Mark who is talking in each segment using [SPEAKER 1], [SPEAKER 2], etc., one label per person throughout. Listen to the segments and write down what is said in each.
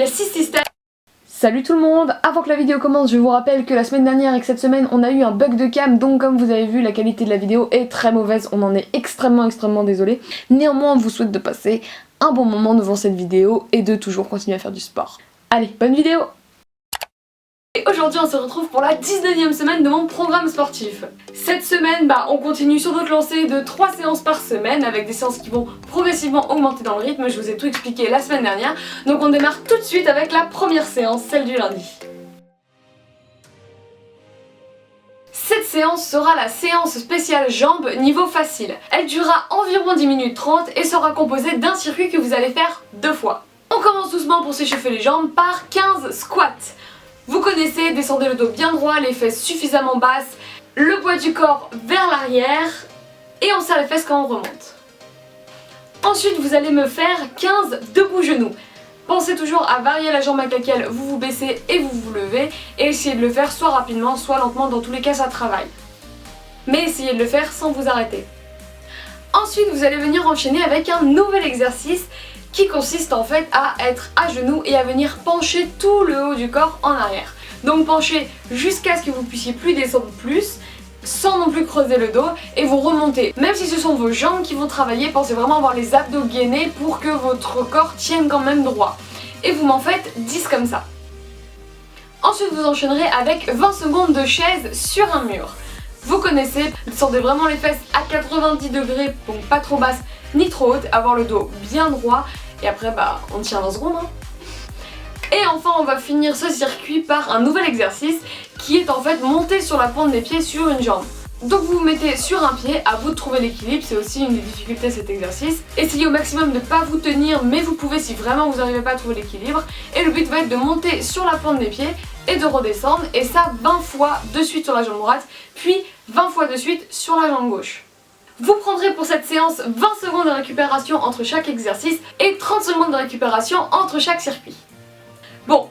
[SPEAKER 1] y a 6 systèmes. Salut tout le monde, avant que la vidéo commence, je vous rappelle que la semaine dernière et que cette semaine on a eu un bug de cam, donc comme vous avez vu la qualité de la vidéo est très mauvaise, on en est extrêmement désolé. Néanmoins on vous souhaite de passer un bon moment devant cette vidéo et de toujours continuer à faire du sport. Allez, bonne vidéo! Et aujourd'hui on se retrouve pour la 19e semaine de mon programme sportif. Cette semaine, on continue sur notre lancée de 3 séances par semaine avec des séances qui vont progressivement augmenter dans le rythme, je vous ai tout expliqué la semaine dernière. Donc on démarre tout de suite avec la première séance, celle du lundi. Cette séance sera la séance spéciale jambes niveau facile. Elle durera environ 10 minutes 30 et sera composée d'un circuit que vous allez faire 2 fois. On commence doucement pour s'échauffer les jambes par 15 squats. Vous connaissez, descendez le dos bien droit, les fesses suffisamment basses, le poids du corps vers l'arrière et on serre les fesses quand on remonte. Ensuite vous allez me faire 15 debout genoux. Pensez toujours à varier la jambe avec laquelle vous vous baissez et vous vous levez et essayez de le faire soit rapidement soit lentement, dans tous les cas ça travaille. Mais essayez de le faire sans vous arrêter. Ensuite vous allez venir enchaîner avec un nouvel exercice qui consiste en fait à être à genoux et à venir pencher tout le haut du corps en arrière. Donc pencher jusqu'à ce que vous puissiez plus descendre plus, sans non plus creuser le dos, et vous remontez. Même si ce sont vos jambes qui vont travailler, pensez vraiment avoir les abdos gainés pour que votre corps tienne quand même droit. Et vous m'en faites 10 comme ça. Ensuite vous enchaînerez avec 20 secondes de chaise sur un mur. Vous connaissez, descendez vraiment les fesses à 90 degrés, donc pas trop basse ni trop haute, avoir le dos bien droit et après on tient 20 secondes. Et enfin on va finir ce circuit par un nouvel exercice qui est en fait monter sur la pointe des pieds sur une jambe. Donc vous vous mettez sur un pied, à vous de trouver l'équilibre, c'est aussi une des difficultés de cet exercice. Essayez au maximum de ne pas vous tenir, mais vous pouvez si vraiment vous n'arrivez pas à trouver l'équilibre. Et le but va être de monter sur la pointe des pieds et de redescendre, et ça 20 fois de suite sur la jambe droite, puis 20 fois de suite sur la jambe gauche. Vous prendrez pour cette séance 20 secondes de récupération entre chaque exercice et 30 secondes de récupération entre chaque circuit. Bon,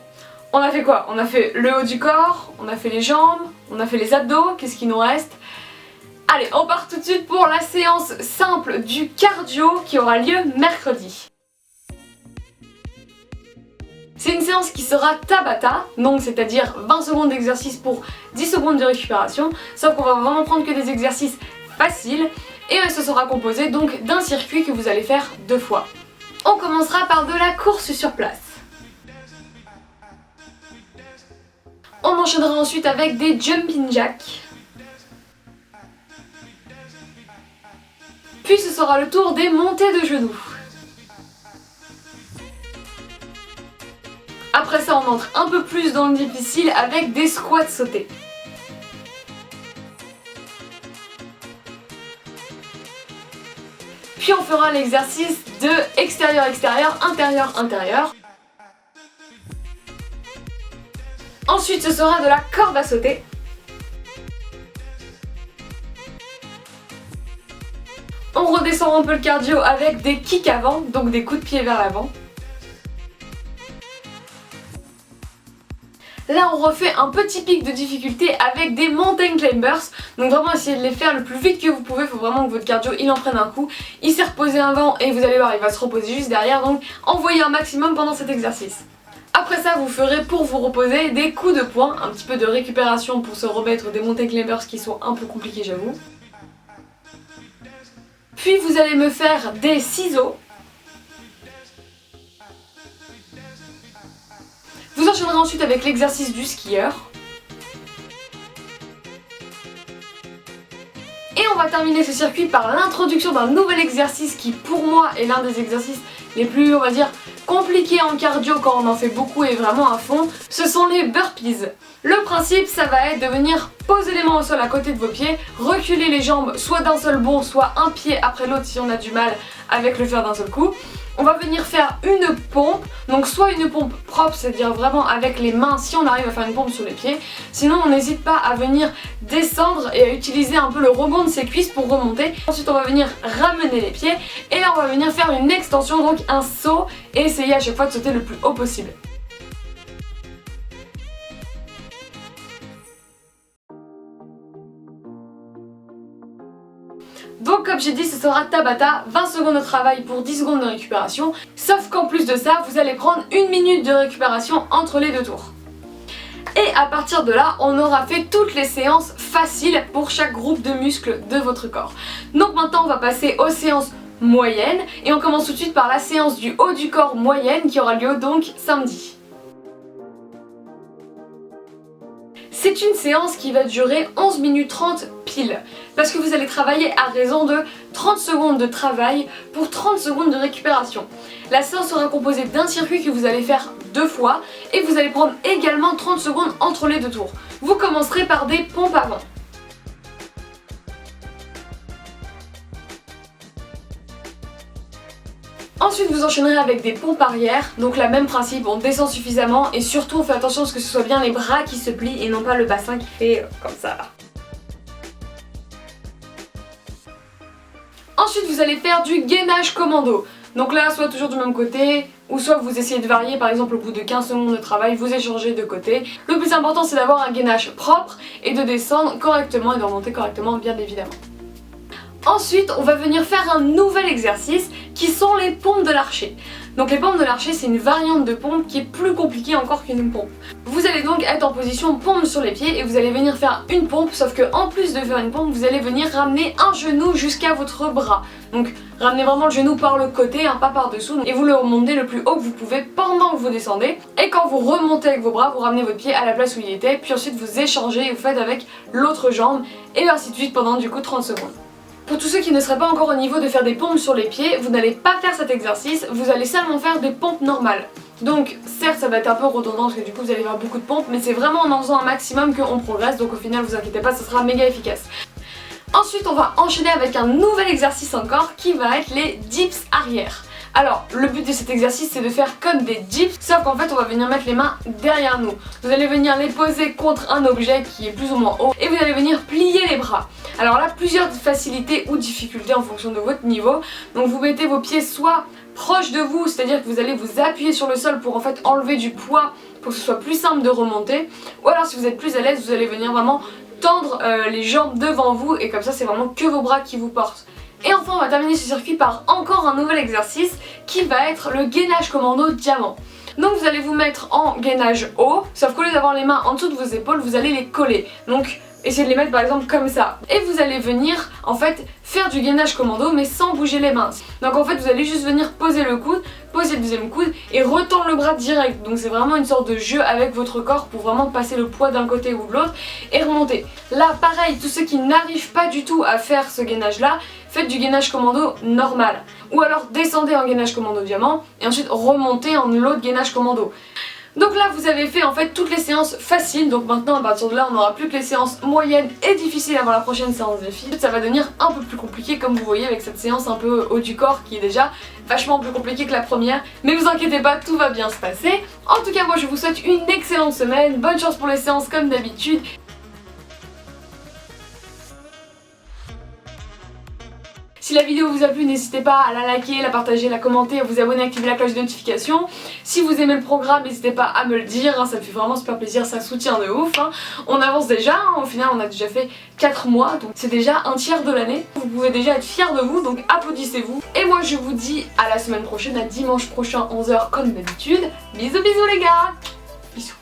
[SPEAKER 1] on a fait quoi? On a fait le haut du corps, on a fait les jambes, on a fait les abdos, qu'est-ce qui nous reste? Allez, on part tout de suite pour la séance simple du cardio qui aura lieu mercredi. C'est une séance qui sera Tabata, donc c'est-à-dire 20 secondes d'exercice pour 10 secondes de récupération, sauf qu'on va vraiment prendre que des exercices faciles et ce sera composé donc d'un circuit que vous allez faire 2 fois. On commencera par de la course sur place. On enchaînera ensuite avec des jumping jacks. Puis ce sera le tour des montées de genoux. Après ça on entre un peu plus dans le difficile avec des squats sautés. Puis on fera l'exercice de extérieur-extérieur, intérieur-intérieur. Ensuite ce sera de la corde à sauter. On redescend un peu le cardio avec des kicks avant, donc des coups de pied vers l'avant. Là on refait un petit pic de difficulté avec des mountain climbers. Donc vraiment essayez de les faire le plus vite que vous pouvez, il faut vraiment que votre cardio il en prenne un coup. Il s'est reposé avant et vous allez voir il va se reposer juste derrière, donc envoyez un maximum pendant cet exercice. Après ça vous ferez pour vous reposer des coups de poing, un petit peu de récupération pour se remettre des mountain climbers qui sont un peu compliqués j'avoue. Puis vous allez me faire des ciseaux. Vous enchaînerez ensuite avec l'exercice du skieur. Et on va terminer ce circuit par l'introduction d'un nouvel exercice qui pour moi est l'un des exercices les plus, on va dire, compliqués en cardio quand on en fait beaucoup et vraiment à fond. Ce sont les burpees. Le principe ça va être de venir poser les mains au sol à côté de vos pieds, reculer les jambes soit d'un seul bond, soit un pied après l'autre si on a du mal avec le faire d'un seul coup. On va venir faire une pompe, donc soit une pompe propre, c'est-à-dire vraiment avec les mains si on arrive à faire une pompe sur les pieds. Sinon on n'hésite pas à venir descendre et à utiliser un peu le rebond de ses cuisses pour remonter. Ensuite on va venir ramener les pieds et là on va venir faire une extension, donc un saut, et essayer à chaque fois de sauter le plus haut possible. Donc comme j'ai dit, ce sera Tabata, 20 secondes de travail pour 10 secondes de récupération, sauf qu'en plus de ça, vous allez prendre 1 minute de récupération entre les deux tours. Et à partir de là, on aura fait toutes les séances faciles pour chaque groupe de muscles de votre corps. Donc maintenant, on va passer aux séances moyennes et on commence tout de suite par la séance du haut du corps moyenne qui aura lieu donc samedi. C'est une séance qui va durer 11 minutes 30 pile, parce que vous allez travailler à raison de 30 secondes de travail pour 30 secondes de récupération. La séance sera composée d'un circuit que vous allez faire 2 fois et vous allez prendre également 30 secondes entre les deux tours. Vous commencerez par des pompes avant. Ensuite vous enchaînerez avec des pompes arrière, donc le même principe, on descend suffisamment et surtout on fait attention à ce que ce soit bien les bras qui se plient et non pas le bassin qui fait comme ça là. Ensuite vous allez faire du gainage commando, donc là soit toujours du même côté ou soit vous essayez de varier, par exemple au bout de 15 secondes de travail vous échangez de côté. Le plus important c'est d'avoir un gainage propre et de descendre correctement et de remonter correctement bien évidemment. Ensuite, on va venir faire un nouvel exercice qui sont les pompes de l'archer. Donc les pompes de l'archer, c'est une variante de pompe qui est plus compliquée encore qu'une pompe. Vous allez donc être en position pompe sur les pieds et vous allez venir faire une pompe, sauf que en plus de faire une pompe, vous allez venir ramener un genou jusqu'à votre bras. Donc ramenez vraiment le genou par le côté, pas par dessous, et vous le remontez le plus haut que vous pouvez pendant que vous descendez. Et quand vous remontez avec vos bras, vous ramenez votre pied à la place où il était, puis ensuite vous échangez et vous faites avec l'autre jambe, et ainsi de suite pendant du coup 30 secondes. Pour tous ceux qui ne seraient pas encore au niveau de faire des pompes sur les pieds, vous n'allez pas faire cet exercice, vous allez seulement faire des pompes normales. Donc certes ça va être un peu redondant parce que du coup vous allez faire beaucoup de pompes, mais c'est vraiment en faisant un maximum qu'on progresse, donc au final vous inquiétez pas, ça sera méga efficace. Ensuite on va enchaîner avec un nouvel exercice encore qui va être les dips arrière. Alors le but de cet exercice c'est de faire comme des dips, sauf qu'en fait on va venir mettre les mains derrière nous. Vous allez venir les poser contre un objet qui est plus ou moins haut et vous allez venir plier les bras. Alors là plusieurs facilités ou difficultés en fonction de votre niveau. Donc vous mettez vos pieds soit proches de vous, c'est-à-dire que vous allez vous appuyer sur le sol pour en fait enlever du poids pour que ce soit plus simple de remonter. Ou alors si vous êtes plus à l'aise vous allez venir vraiment tendre les jambes devant vous et comme ça c'est vraiment que vos bras qui vous portent. Et enfin on va terminer ce circuit par encore un nouvel exercice qui va être le gainage commando diamant. Donc vous allez vous mettre en gainage haut, sauf qu'au lieu d'avoir les mains en dessous de vos épaules, vous allez les coller. Donc essayez de les mettre par exemple comme ça. Et vous allez venir en fait faire du gainage commando mais sans bouger les mains. Donc en fait vous allez juste venir poser le coude, poser le deuxième coude et retendre le bras direct. Donc c'est vraiment une sorte de jeu avec votre corps pour vraiment passer le poids d'un côté ou de l'autre et remonter. Là pareil, tous ceux qui n'arrivent pas du tout à faire ce gainage là, faites du gainage commando normal. Ou alors descendez en gainage commando diamant et ensuite remontez en l'autre gainage commando. Donc là vous avez fait en fait toutes les séances faciles, donc maintenant à partir de là on n'aura plus que les séances moyennes et difficiles avant la prochaine séance défi. Ça va devenir un peu plus compliqué comme vous voyez avec cette séance un peu haut du corps qui est déjà vachement plus compliquée que la première. Mais vous inquiétez pas, tout va bien se passer. En tout cas moi je vous souhaite une excellente semaine, bonne chance pour les séances comme d'habitude. Si la vidéo vous a plu, n'hésitez pas à la liker, la partager, la commenter, à vous abonner, activer la cloche de notification. Si vous aimez le programme, n'hésitez pas à me le dire, ça me fait vraiment super plaisir, ça soutient de ouf. On avance déjà, au final on a déjà fait 4 mois, donc c'est déjà un tiers de l'année. Vous pouvez déjà être fiers de vous, donc applaudissez-vous. Et moi je vous dis à la semaine prochaine, à dimanche prochain 11 h comme d'habitude. Bisous bisous les gars. Bisous.